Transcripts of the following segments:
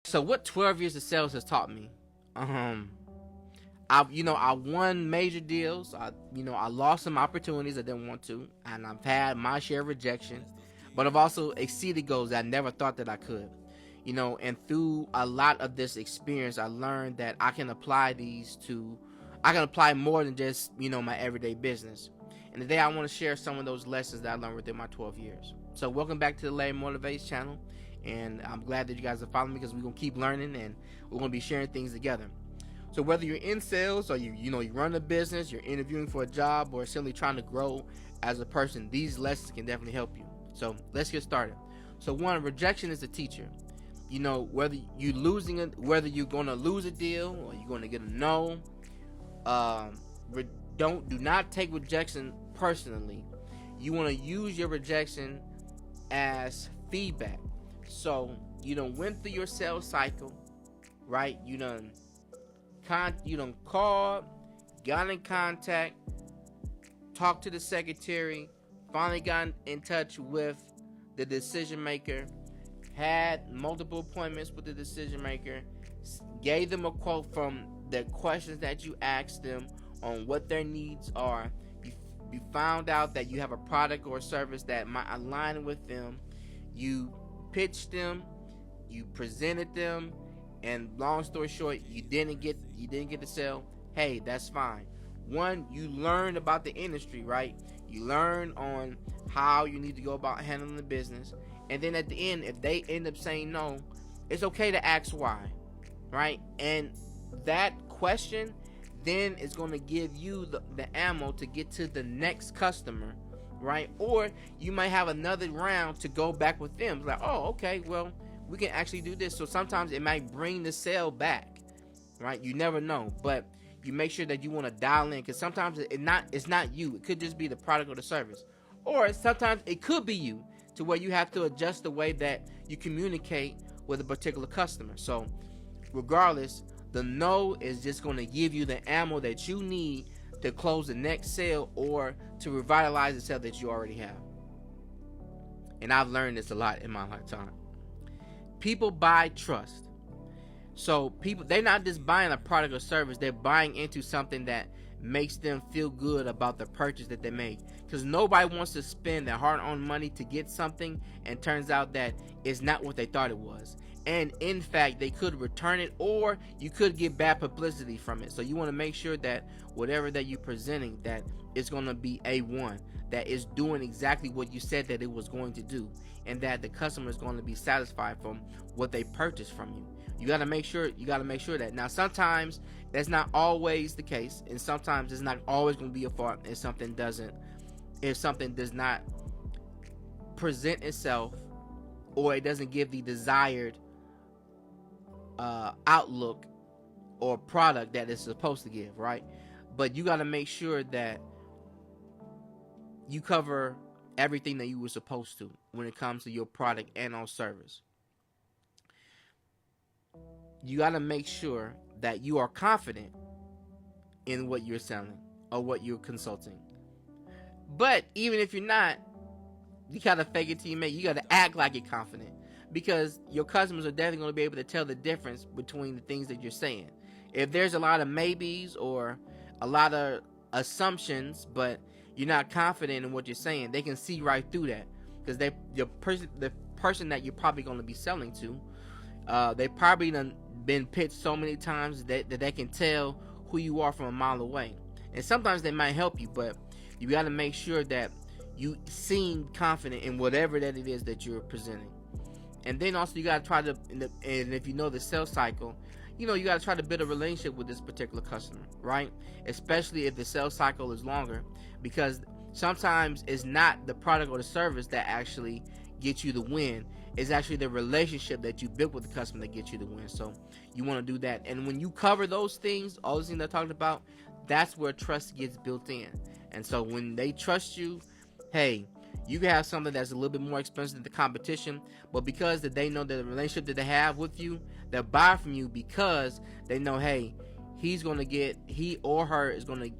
So what 12 years of sales has taught me? I won major deals. I lost some opportunities I didn't want to, and I've had my share of rejection, but I've also exceeded goals that I never thought that I could. And through a lot of this experience, I learned that I can apply more than just, my everyday business. And today I want to share some of those lessons that I learned within my 12 years. So welcome back to the Larry Motivates channel. And I'm glad that you guys are following me because we're going to keep learning and we're going to be sharing things together. So whether you're in sales or you run a business, you're interviewing for a job, or simply trying to grow as a person, these lessons can definitely help you. So let's get started. So one, rejection is a teacher. Whether whether you're going to lose a deal or you're going to get a no, do not take rejection personally. You want to use your rejection as feedback. So you done went through your sales cycle, right? You done called, got in contact, talked to the secretary, finally got in touch with the decision maker, had multiple appointments with the decision maker, gave them a quote from the questions that you asked them on what their needs are. You found out that you have a product or a service that might align with them. You pitched them, you presented them, and long story short, you didn't get the sale. Hey, that's fine. One, you learn about the industry, right? You learn on how you need to go about handling the business. And then at the end, if they end up saying no, it's okay to ask why, right? And that question then is going to give you the ammo to get to the next customer, right? Or you might have another round to go back with them. It's like, oh, okay, well, we can actually do this. So sometimes it might bring the sale back, right? You never know, but you make sure that you want to dial in, because sometimes it's not you. It could just be the product or the service, or sometimes it could be you, to where you have to adjust the way that you communicate with a particular customer. So regardless, the no is just going to give you the ammo that you need to close the next sale or to revitalize the sale that you already have. And I've learned this a lot in my lifetime. People buy trust. So they're not just buying a product or service, they're buying into something that makes them feel good about the purchase that they make. Because nobody wants to spend their hard-earned money to get something and turns out that it's not what they thought it was. And in fact, they could return it, or you could get bad publicity from it. So you want to make sure that whatever that you're presenting, that it's going to be A1, that it's doing exactly what you said that it was going to do, and that the customer is going to be satisfied from what they purchased from you. You got to make sure that. Now, sometimes that's not always the case, and sometimes it's not always going to be your fault if something does not present itself, or it doesn't give the desired outlook or product that it's supposed to give, right? But you got to make sure that you cover everything that you were supposed to when it comes to your product and or service. You got to make sure that you are confident in what you're selling or what you're consulting. But even if you're not, you got to fake it till you make it. You got to act like you're confident, because your customers are definitely going to be able to tell the difference between the things that you're saying. If there's a lot of maybes or a lot of assumptions, but you're not confident in what you're saying, they can see right through that, because the person that you're probably going to be selling to, they probably done been pitched so many times that they can tell who you are from a mile away. And sometimes they might help you, but you got to make sure that you seem confident in whatever that it is that you're presenting. And then also you got to try to, and if you know the sales cycle, you got to try to build a relationship with this particular customer, right? Especially if the sales cycle is longer, because sometimes it's not the product or the service that actually gets you the win. It's actually the relationship that you built with the customer that gets you the win. So you want to do that. And when you cover those things, all those things I talked about, that's where trust gets built in. And so when they trust you, hey, you can have something that's a little bit more expensive than the competition, but because that they know that the relationship that they have with you, they'll buy from you because they know, hey, he or her is going to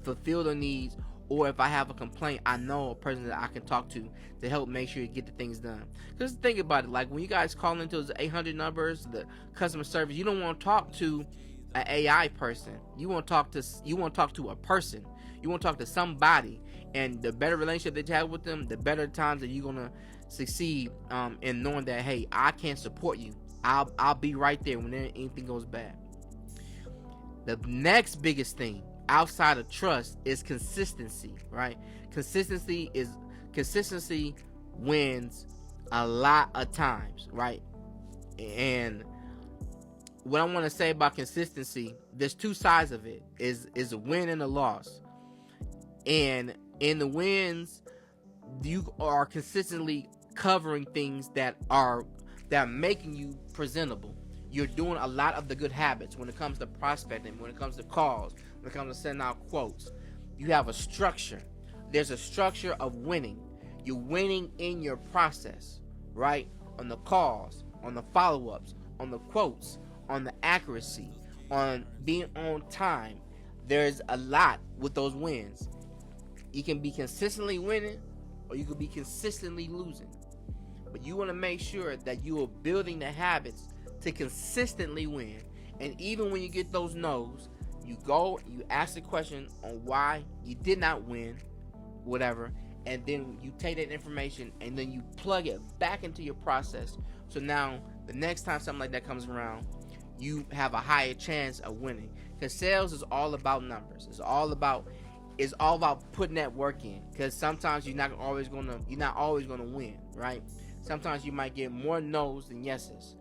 fulfill their needs, or if I have a complaint, I know a person that I can talk to help make sure you get the things done. Because think about it, like when you guys call into those 800 numbers, the customer service, you don't want to talk to an AI person. You want to talk to a person. You want to talk to somebody, and the better relationship that you have with them, the better times that you're gonna succeed in knowing that, hey, I can support you. I'll be right there when anything goes bad. The next biggest thing outside of trust is consistency, right? Consistency wins a lot of times, right? And what I want to say about consistency, there's two sides of it. Is a win and a loss. And in the wins, you are consistently covering things that are making you presentable. You're doing a lot of the good habits when it comes to prospecting, when it comes to calls, when it comes to sending out quotes. You have a structure. There's a structure of winning. You're winning in your process, right? On the calls, on the follow-ups, on the quotes, on the accuracy, on being on time. There's a lot with those wins. You can be consistently winning, or you could be consistently losing. But you want to make sure that you are building the habits to consistently win. And even when you get those no's, you go, you ask the question on why you did not win, whatever, and then you take that information and then you plug it back into your process. So now the next time something like that comes around, you have a higher chance of winning. Because sales is all about numbers. It's all about putting that work in. Because sometimes you're not always gonna win, right? Sometimes you might get more no's than yeses,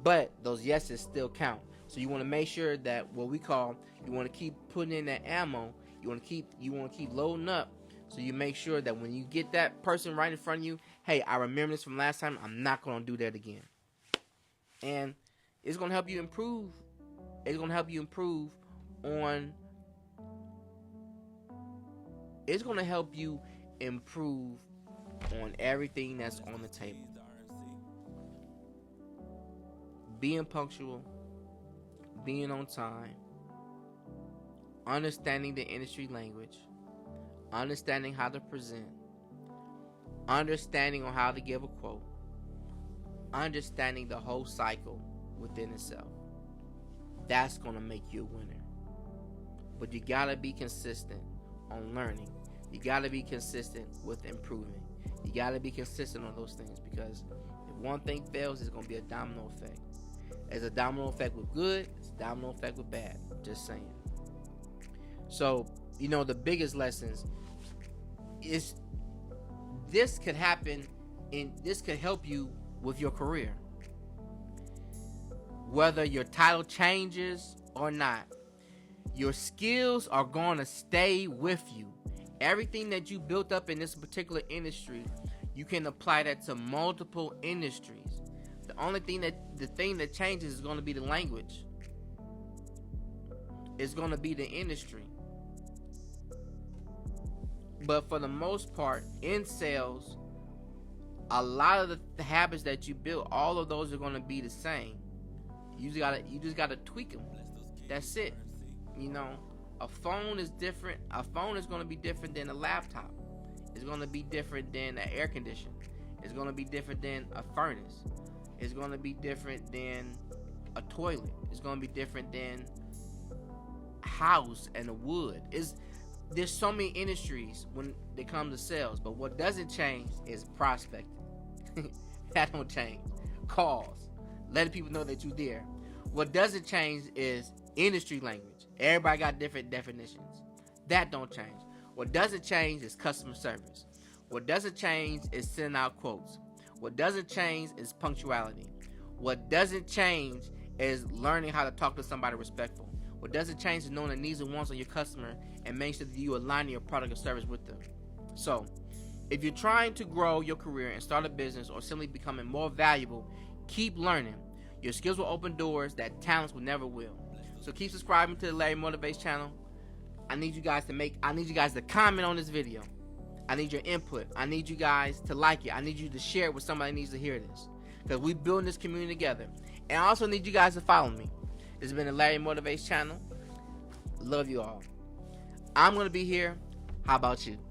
but those yeses still count. So you want to make sure that what we call, you want to keep putting in that ammo. You want to keep loading up. So you make sure that when you get that person right in front of you, hey, I remember this from last time. I'm not going to do that again. And it's going to help you improve. It's going to help you improve on. It's going to help you improve on everything that's on the table. Being punctual, being on time, understanding the industry language, understanding how to present, understanding on how to give a quote, understanding the whole cycle within itself. That's going to make you a winner. But you got to be consistent on learning. You got to be consistent with improving. You got to be consistent on those things, because if one thing fails, it's going to be a domino effect. There's a domino effect with good, it's a domino effect with bad. Just saying. So, the biggest lessons is this could happen, and this could help you with your career. Whether your title changes or not, your skills are going to stay with you. Everything that you built up in this particular industry, you can apply that to multiple industries. The thing that changes is going to be the language. It's going to be the industry. But for the most part, in sales, a lot of the habits that you build, all of those are going to be the same. You just gotta tweak them. That's it. A phone is different. A phone is going to be different than a laptop. It's going to be different than an air conditioner. It's going to be different than a furnace. It's going to be different than a toilet. It's going to be different than a house and a wood. There's so many industries when it comes to sales, but what doesn't change is prospecting. That don't change. Calls, letting people know that you're there. What doesn't change is industry language. Everybody got different definitions. That don't change. What doesn't change is customer service. What doesn't change is sending out quotes. What doesn't change is punctuality. What doesn't change is learning how to talk to somebody respectful. What doesn't change is knowing the needs and wants of your customer and make sure that you align your product or service with them. So, if you're trying to grow your career and start a business, or simply becoming more valuable, keep learning. Your skills will open doors that talents will never will. So keep subscribing to the Larry Motivates channel. I need you guys to comment on this video. I need your input. I need you guys to like it. I need you to share it with somebody who needs to hear this, because we're building this community together. And I also need you guys to follow me. This has been the Larry Motivates channel. Love you all. I'm going to be here How about you?